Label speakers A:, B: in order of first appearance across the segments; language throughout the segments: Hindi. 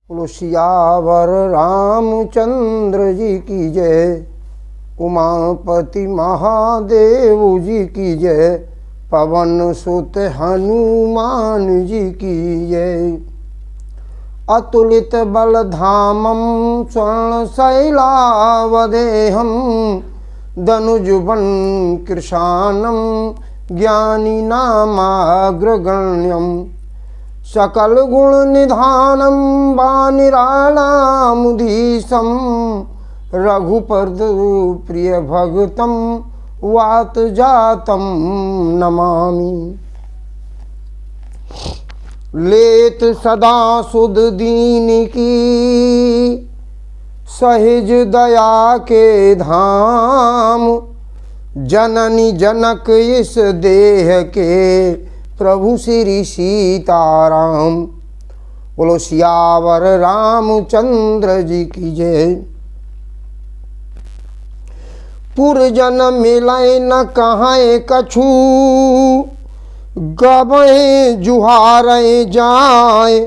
A: बोलो सियावर रामचंद्र जी की जय, उमापति महादेव जी की जय, पवन सुत हनुमान जी की जय। अतुलित बल धामम स्वर्ण शैलावदेहम, दनुजुबन कृशानम ज्ञानी नामाग्रगण्यम, सकल गुण निधानम वानिराणामुधीशम, रघुपद प्रिय भगतम वात जातम नमामि। लेत सदा सुध दीन की, सहज दया के धाम, जननी जनक इस देह के, प्रभु श्री सीताराम। बोलो सियावर रामचंद्र जी की जय। पुरजन मिलय न कहाँ कछु, गबे जुहारे जाए,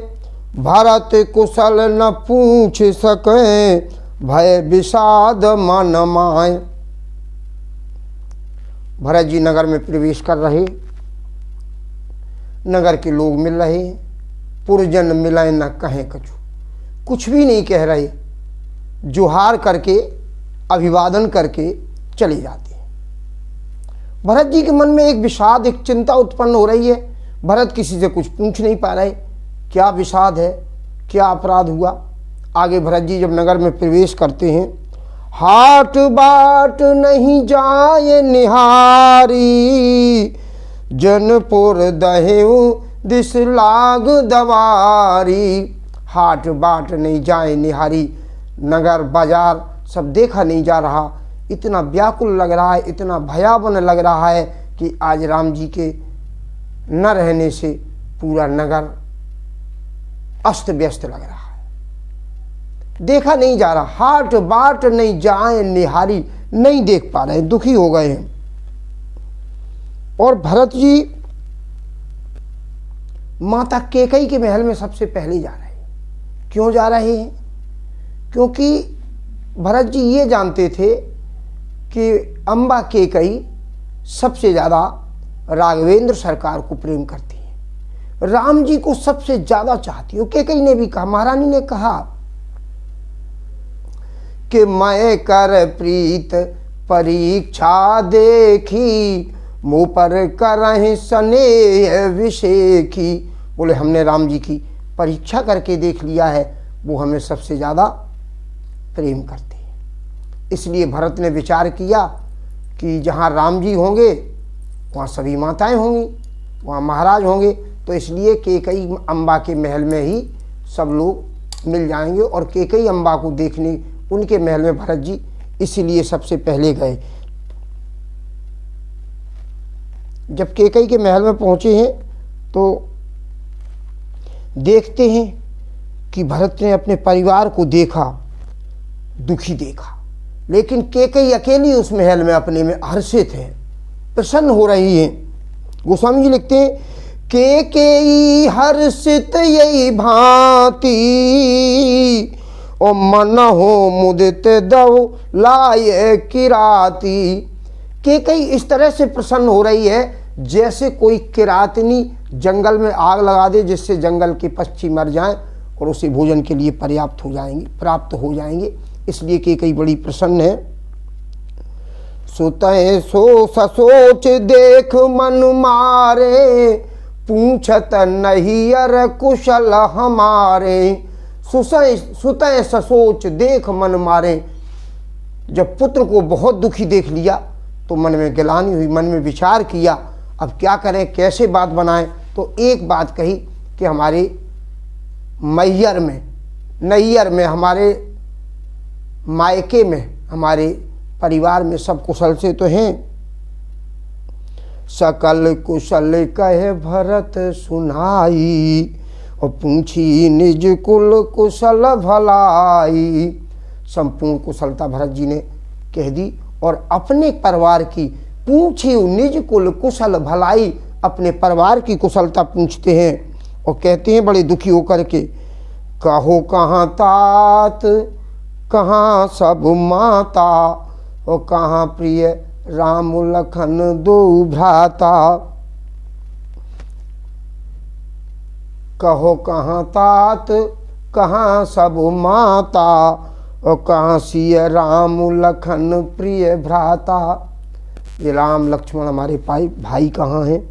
A: भरत कुशल न पूछ सके, भय विषाद मन माय। भरत जी नगर में प्रवेश कर रहे, नगर के लोग मिल रहे, पुरजन मिलय न कहें कछु, कुछ भी नहीं कह रहे, जुहार करके अभिवादन करके चले जाते हैं। भरत जी के मन में एक विषाद, एक चिंता उत्पन्न हो रही है। भरत किसी से कुछ पूछ नहीं पा रहे, क्या विषाद है, क्या अपराध हुआ। आगे भरत जी जब नगर में प्रवेश करते हैं, हाट बाट नहीं जाए निहारी, जनपुर दहेउ दिस लाग दवारी। हाट बाट नहीं जाए निहारी, नगर बाजार सब देखा नहीं जा रहा, इतना व्याकुल लग रहा है, इतना भयावन लग रहा है कि आज राम जी के न रहने से पूरा नगर अस्त व्यस्त लग रहा है, देखा नहीं जा रहा। हाट बाट नहीं जाए निहारी, नहीं देख पा रहे, दुखी हो गए हैं। और भरत जी माता कैकेयी के महल में सबसे पहले जा रहे हैं। क्यों जा रहे हैं? क्योंकि भरत जी ये जानते थे कि अम्बा कैकेयी सबसे ज़्यादा राघवेंद्र सरकार को प्रेम करती है, राम जी को सबसे ज़्यादा चाहती है। कैकेयी ने भी कहा, महारानी ने कहा कि मैं कर प्रीत परीक्षा देखी, मुँह पर करहि स्नेह विषेखी। बोले हमने राम जी की परीक्षा करके देख लिया है, वो हमें सबसे ज़्यादा प्रेम करते हैं। इसलिए भरत ने विचार किया कि जहाँ राम जी होंगे वहाँ सभी माताएं होंगी, वहाँ महाराज होंगे, तो इसलिए कैकेयी अम्बा के महल में ही सब लोग मिल जाएंगे। और कैकेयी अम्बा को देखने उनके महल में भरत जी इसीलिए सबसे पहले गए। जब कैकेयी के महल में पहुँचे हैं तो देखते हैं कि भरत ने अपने परिवार को देखा, दुखी देखा, लेकिन कैकेयी अकेली उस महल में अपने में हर्षित है, प्रसन्न हो रही है। गोस्वामी जी लिखते हैं, कैकेयी हर्षित यही भांति, और मन हो मुदित दव लाए किराती। कैकेयी इस तरह से प्रसन्न हो रही है जैसे कोई किरातनी जंगल में आग लगा दे, जिससे जंगल के पक्षी मर जाएं और उसे भोजन के लिए प्राप्त हो जाएंगे। इसलिए कैकेयी बड़ी प्रसन्न है। सुतय सो ससोच देख मन मारे, पूछत नहीं अर कुशल हमारे। सुतय ससोच देख मन मारे, जब पुत्र को बहुत दुखी देख लिया तो मन में गिलानी हुई, मन में विचार किया अब क्या करें, कैसे बात बनाएं। तो एक बात कही कि हमारे नैयर में हमारे मायके में, हमारे परिवार में सब कुशल से तो हैं। सकल कुशल कहे भरत सुनाई, और पूछी निज कुल कुशल भलाई। संपूर्ण कुशलता भरत जी ने कह दी और अपने परिवार की पूछी निज कुल कुशल भलाई, अपने परिवार की कुशलता पूछते हैं और कहते हैं बड़े दुखी होकर के, कहो कहाँ तात कहाँ सब माता, और कहाँ प्रिय राम लखन दो भ्राता। कहो कहाँ तात कहाँ सब माता, और कहाँ सिय राम लखन प्रिय भ्राता। ये राम लक्ष्मण हमारे भाई कहाँ हैं,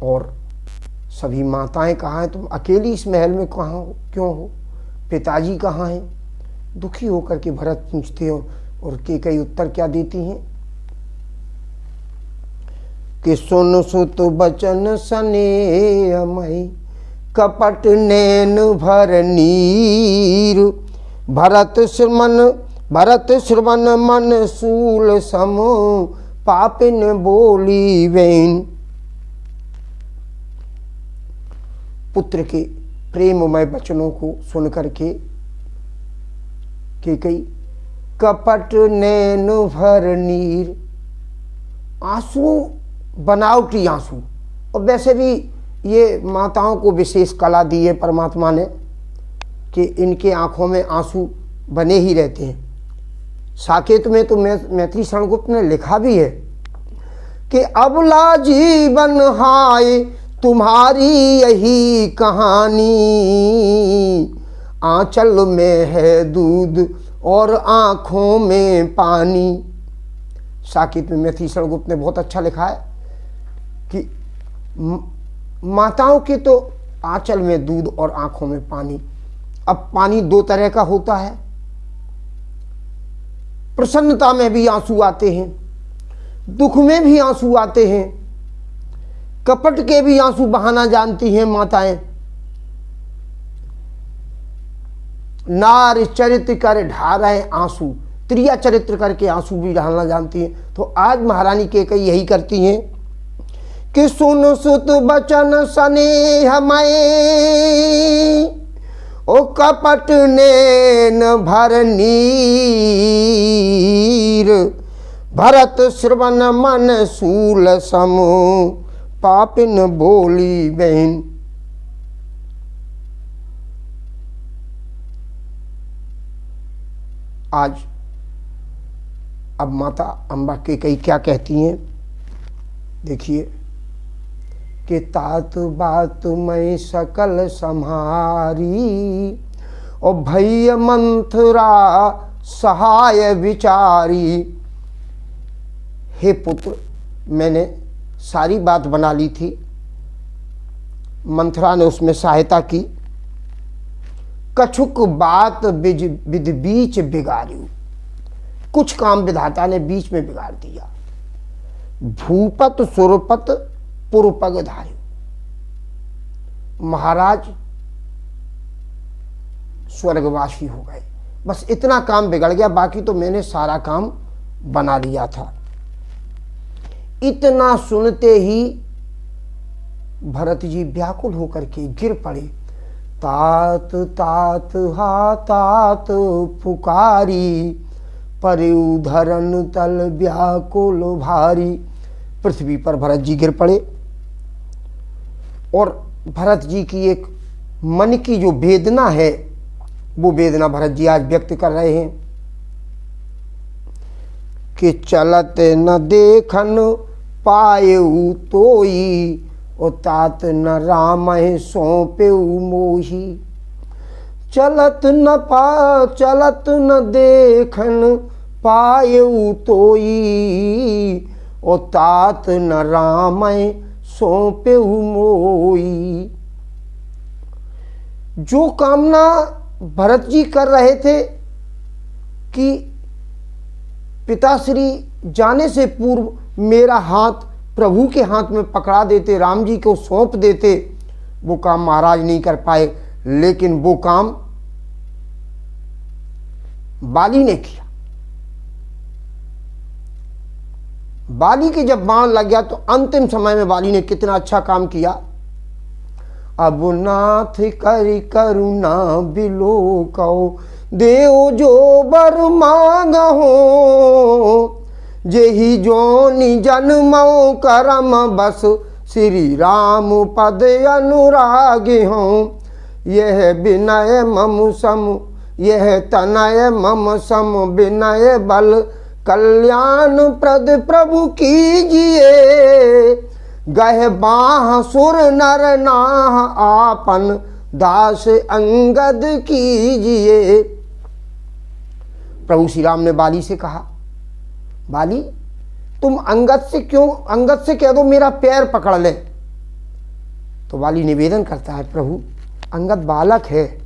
A: और सभी माताएं कहाँ हैं? तुम अकेली इस महल में कहाँ हो, क्यों हो? पिताजी कहाँ हैं? दुखी होकर के भरत पूछते हो, और कैकेयी उत्तर क्या देती हैं कि सुन सुत बचन स्नेहमयी, कपट नैन भर नीर। भरत श्रवण मन सूल सम, पापिन बोली वैन। पुत्र के प्रेममय वचनों को सुन करके कैकेयी कपट नैन भर नीर, आंसू बनावटी आंसू। और वैसे भी ये माताओं को विशेष कला दी है परमात्मा ने कि इनके आंखों में आंसू बने ही रहते हैं। साकेत में तो मैथिली शरण गुप्त ने लिखा भी है कि अबला जीवन हाय तुम्हारी यही कहानी, आंचल में है दूध और आँखों में पानी। साकेत में मैथिली शरण गुप्त ने बहुत अच्छा लिखा है कि माताओं के तो आंचल में दूध और आंखों में पानी। अब पानी दो तरह का होता है, प्रसन्नता में भी आंसू आते हैं, दुख में भी आंसू आते हैं, कपट के भी आंसू बहाना जानती हैं माताएं। नार चरित्र कर ढारे आंसू, त्रिया चरित्र करके आंसू भी ढालना जानती हैं। तो आज महारानी कैकेयी यही करती हैं कि सुन सुत बचन स्नेहमय, ओ कपट नैन भर नीर। भरत श्रवण मन सूल सम, पापिन बोली बहन। आज अब माता अम्बा कैकेयी क्या कहती हैं, देखिए कि तात बात मैं सकल सम्हारी, और भैया मंथरा सहाय विचारी। हे पुत्र, मैंने सारी बात बना ली थी, मंथरा ने उसमें सहायता की। कछुक बात विधि बीच बिगाड़ू, कुछ काम विधाता ने बीच में बिगाड़ दिया। भूपत सुरपत पुरपग धार्यु, महाराज स्वर्गवासी हो गए। बस इतना काम बिगड़ गया, बाकी तो मैंने सारा काम बना लिया था। इतना सुनते ही भरत जी व्याकुल होकर के गिर पड़े। तात तात हा तात पुकारी, परिउ धरन तल व्याकुल भारी। पृथ्वी पर भरत जी गिर पड़े, और भरत जी की एक मन की जो वेदना है, वो वेदना भरत जी आज व्यक्त कर रहे हैं कि चलत न देखन पायऊ तोई, ओ तात न राम सौंपेऊ मोही। चलत न देखन पायऊ तोई, ओ तात न राम सौंपेऊ मोई। जो कामना भरत जी कर रहे थे कि पिताश्री जाने से पूर्व मेरा हाथ प्रभु के हाथ में पकड़ा देते, राम जी को सौंप देते, वो काम महाराज नहीं कर पाए। लेकिन वो काम बाली ने किया। बाली के जब बाण लग गया तो अंतिम समय में बाली ने कितना अच्छा काम किया। अब नाथ करि करुणा बिलोकौ, देव जो बर मांगहो, जेहि जोनि जन्मौ करम बस, श्री राम पद अनुराग हों। यह विनय मम सम, यह तनय मम सम विनय बल, कल्याण प्रद प्रभु कीजिए, गह बाह सुर नर नाह आपन, दास अंगद कीजिए। प्रभु श्री राम ने बाली से कहा, बाली तुम अंगद से कह दो मेरा पैर पकड़ ले। तो बाली निवेदन करता है, प्रभु अंगद बालक है,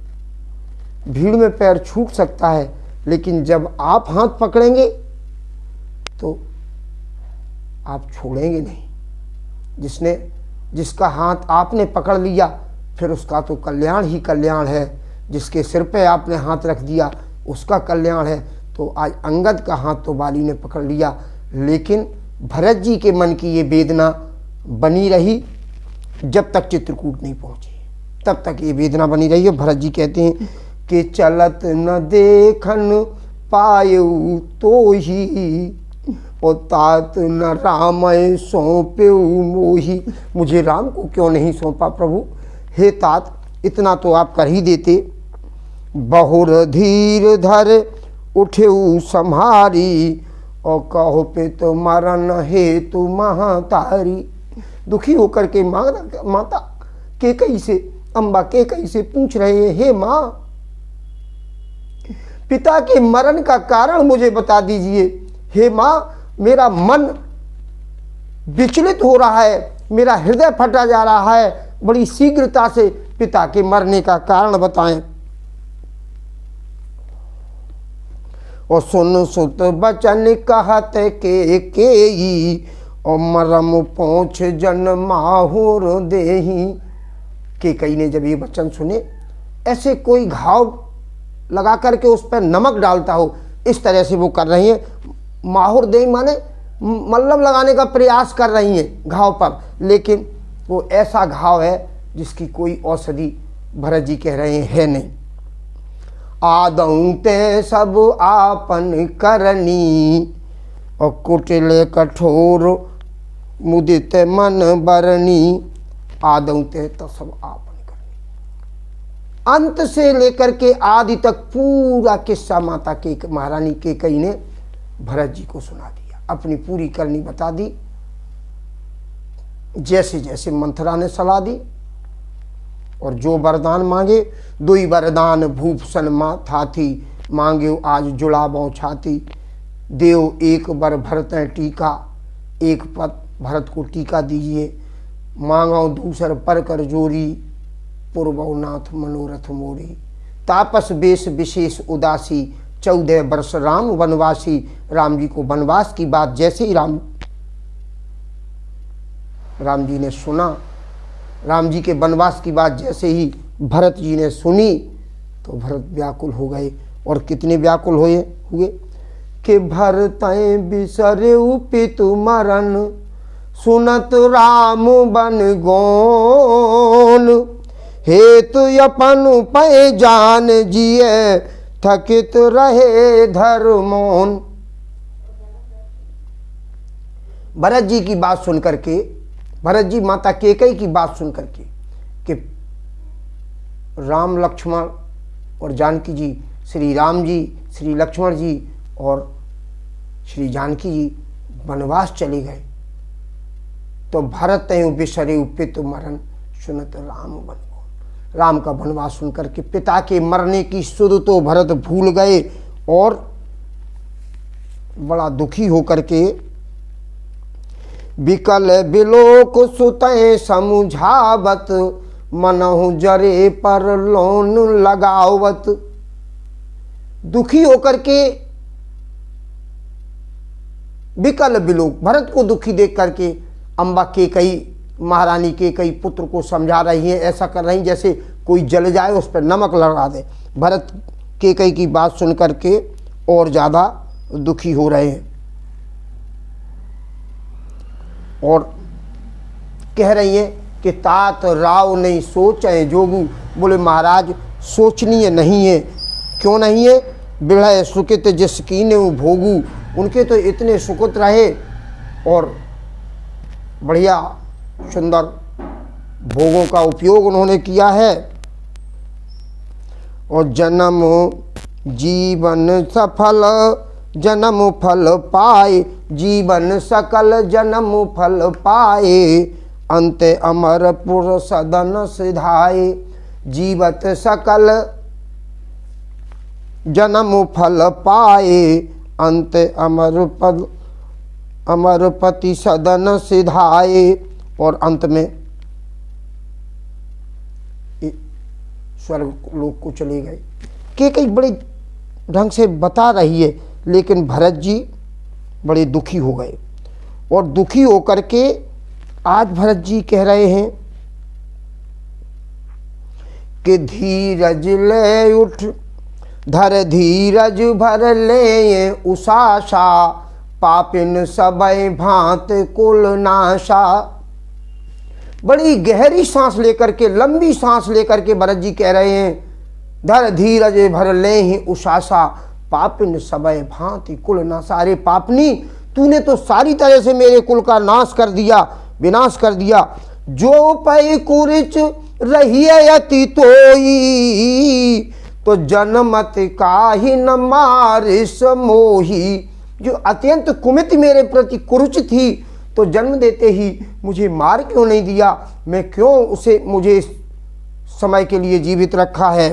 A: भीड़ में पैर छूट सकता है, लेकिन जब आप हाथ पकड़ेंगे तो आप छोड़ेंगे नहीं। जिसका हाथ आपने पकड़ लिया फिर उसका तो कल्याण ही कल्याण है, जिसके सिर पे आपने हाथ रख दिया उसका कल्याण है। तो आज अंगद का हाथ तो बाली ने पकड़ लिया, लेकिन भरत जी के मन की ये वेदना बनी रही जब तक चित्रकूट नहीं पहुंची, तब तक ये वेदना बनी रही है। भरत जी कहते हैं कि चलत न देखन पायऊ तो ही, और तात न रामय सौंपेऊ मोही। मुझे राम को क्यों नहीं सौंपा प्रभु? हे तात इतना तो आप कर ही देते। बहुर धीर धर उठेऊ सम्हारी, और कहो पे तो मरण हेतु महतारी। दुखी होकर के माता कैकेयी से, अम्बा कैकेयी से पूछ रहे हैं, हे माँ पिता के मरण का कारण मुझे बता दीजिए। हे माँ मेरा मन विचलित हो रहा है, मेरा हृदय फटा जा रहा है, बड़ी शीघ्रता से पिता के मरने का कारण बताएं। और सुन सुत बचन कहत कैकेयी, और मरम पहुँच जन माहुर देही। कैकेयी ने जब ये वचन सुने, ऐसे कोई घाव लगा करके उस पर नमक डालता हो, इस तरह से वो कर रही हैं। माहुर देही माने मल्लम लगाने का प्रयास कर रही हैं घाव पर, लेकिन वो ऐसा घाव है जिसकी कोई औषधि भरत जी कह रहे हैं नहीं। आदऊ ते सब आपन करनी, और कुटिल कठोर मुदित मन बरनी। आदऊ ते तो सब आपन करनी। अंत से लेकर के आदि तक पूरा किस्सा माता के महारानी कैकेयी ने भरत जी को सुना दिया, अपनी पूरी करनी बता दी। जैसे जैसे मंथरा ने सलाह दी, और जो वरदान मांगे, दुई वरदान भूषण माथा थी, मांगे आज जुड़ा छाती। देव एक बर भरत टीका, एक पद भरत को टीका दीजिए। मांगो दूसर पर कर जोरी, पूर्वो नाथ मनोरथ मोरी। तापस बेश विशेष उदासी, 14 वर्ष राम वनवासी। राम जी को वनवास की बात जैसे ही राम जी ने सुना, राम जी के वनवास की बात जैसे ही भरत जी ने सुनी, तो भरत व्याकुल हो गए। और कितने व्याकुल हुए कि भरतय बिसरेउ पितु मरण, सुनत राम बन गौन। हेतु अपन पै जान जिए, थकित रहे धर्मोन। भरत जी की बात सुन करके, भरत जी माता कैकेयी की बात सुन करके कि राम लक्ष्मण और जानकी जी, श्री राम जी, श्री लक्ष्मण जी और श्री जानकी जी वनवास चले गए, तो भरत बिसरे पितु मरण, सुनत राम बन गौन। राम का वनवास सुन करके पिता के मरने की सुध तो भरत भूल गए, और बड़ा दुखी होकर के बिकल बिलोक सुतय समझावत, मनहु जरे पर लोन लगावत। दुखी होकर के बिकल बिलोक, भरत को दुखी देख करके अम्बा कैकेयी, महारानी कैकेयी पुत्र को समझा रही है, ऐसा कर रही जैसे कोई जल जाए उस पर नमक लगा दे। भरत कैकेयी की बात सुन करके और ज़्यादा दुखी हो रहे हैं, और कह रही है कि तात राव नहीं सोचे जोगू। बोले महाराज सोचनीय नहीं है। क्यों नहीं है? बिढ़य सुकित जिस कीने भोगू। उनके तो इतने सुकित रहे और बढ़िया सुंदर भोगों का उपयोग उन्होंने किया है, और जन्म जीवन सफल जन्म फल पाए, जीवन सकल जन्म फल पाए, अंत अमरपुर सदन सिधाए। जीवत सकल जन्म फल पाए, अंत अमरपति सदन सिधाए। और अंत में स्वर्ग लोक को चले गए। के कई बड़े ढंग से बता रही है, लेकिन भरत जी बड़े दुखी हो गए। और दुखी होकर के आज भरत जी कह रहे हैं कि धीरज ले उठ धर धीरज भर ले उषाशा, पापिन सबय भांत कुल नाशा। बड़ी गहरी सांस लेकर के, लंबी सांस लेकर के भरत जी कह रहे हैं, धर धीरज भर ले ही उषाशा, पापिन सबय भांति कुल नाशा। अरे पापनी, तूने तो सारी तरह से मेरे कुल का नाश कर दिया, विनाश कर दिया। जो पै कुरिच रही अति तोई, तो जनमत काहि न मारिस मोही। जो अत्यंत कुमित मेरे प्रति कुरुच थी, तो जन्म देते ही मुझे मार क्यों नहीं दिया? मैं क्यों उसे मुझे समय के लिए जीवित रखा है?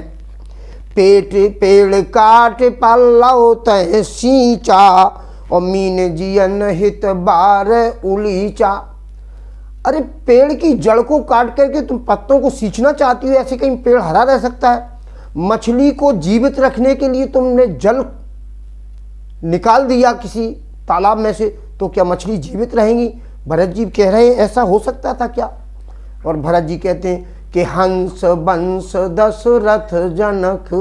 A: पेट पेड़ काट पल्लव तय सींचा, और मीन जियन हित बार उलीचा। अरे पेड़ की जड़ को काट करके तुम पत्तों को सींचना चाहती हो? ऐसे कहीं पेड़ हरा रह सकता है? मछली को जीवित रखने के लिए तुमने जल निकाल दिया किसी तालाब में से, तो क्या मछली जीवित रहेंगी? भरत जी कह रहे हैं ऐसा हो सकता था क्या? और भरत जी कहते हैं कि हंस बंस दशरथ जनक,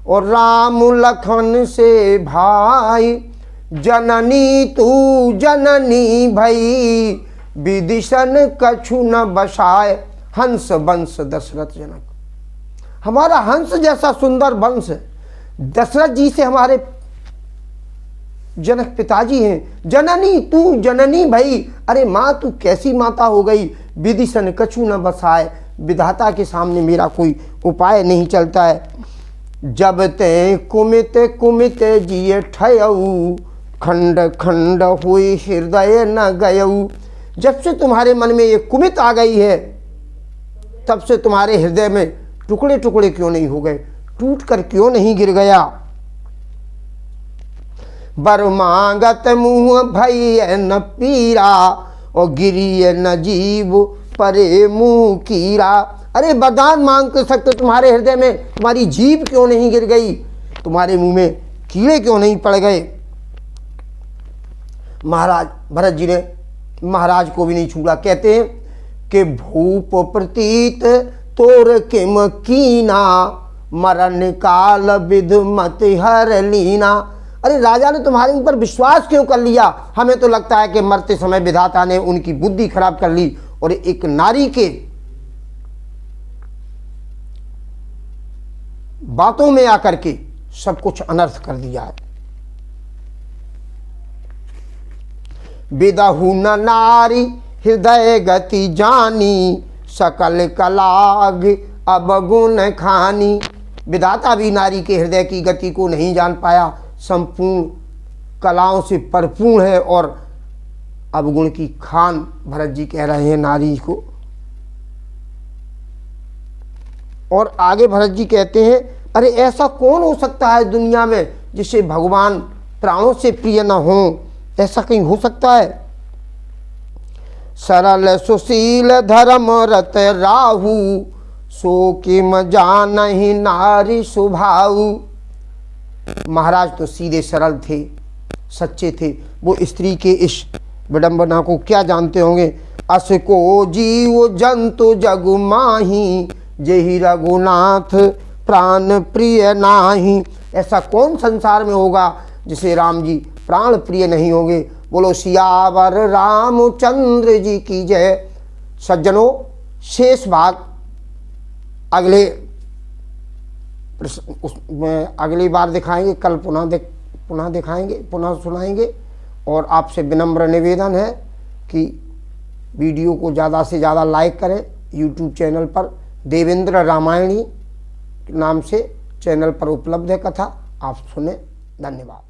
A: और राम लखन से भाई, जननी तू जननी भई, विदिशन कछु न बसाए। हंस बंस दशरथ जनक, हमारा हंस जैसा सुंदर वंश दशरथ जी से हमारे जनक पिताजी हैं। जननी तू जननी भई, अरे माँ तू कैसी माता हो गई? विदिशन कछु न बसाए, विधाता के सामने मेरा कोई उपाय नहीं चलता है। जब ते कुमित कुमित जिये ठयऊ, खंड खंड हुई हृदय न गयऊ। जब से तुम्हारे मन में ये कुमित आ गई है, तब से तुम्हारे हृदय में टुकड़े टुकड़े क्यों नहीं हो गए? टूट कर क्यों नहीं गिर गया? बर मांगत मुँह भय न पीरा, और गिरिय न जीव परे मुँह कीरा। अरे वरदान मांग के सकते तुम्हारे हृदय में तुम्हारी जीभ क्यों नहीं गिर गई? तुम्हारे मुंह में कीड़े क्यों नहीं पड़ गए? महाराज भरत जी ने महाराज को भी नहीं छूड़ा। कहते हैं कि भूप प्रतीत तोर किम कीना, मरण काल विध मत हर लीना। अरे राजा ने तुम्हारे ऊपर विश्वास क्यों कर लिया? हमें तो लगता है कि मरते समय विधाता ने उनकी बुद्धि खराब कर ली और एक नारी के बातों में आकर के सब कुछ अनर्थ कर दिया है। विदहु न नारी हृदय गति जानी, सकल कलाग अवगुण खानी। विधाता भी नारी के हृदय की गति को नहीं जान पाया, संपूर्ण कलाओं से भरपूर है और अवगुण की खान भरत जी कह रहे हैं नारी को। और आगे भरत जी कहते हैं, अरे ऐसा कौन हो सकता है दुनिया में जिसे भगवान प्राणों से प्रिय न हो? ऐसा कहीं हो सकता है? सरल सुशील धर्म रत राहु, सो किम जानहि नारी सुभाऊ। महाराज तो सीधे सरल थे, सच्चे थे, वो स्त्री के इस विडंबना को क्या जानते होंगे? अस को जीव जंतु जग माही, जेहि रघुनाथ प्राण प्रिय नाही। ऐसा कौन संसार में होगा जिसे राम जी प्राण प्रिय नहीं होंगे? बोलो सियावर रामचंद्र जी की जय। सज्जनों, शेष भाग अगली बार दिखाएंगे, कल पुनः दिखाएंगे, पुनः सुनाएंगे। और आपसे विनम्र निवेदन है कि वीडियो को ज़्यादा से ज़्यादा लाइक करें। यूट्यूब चैनल पर देवेंद्र रामायणी नाम से चैनल पर उपलब्ध है कथा, आप सुने। धन्यवाद।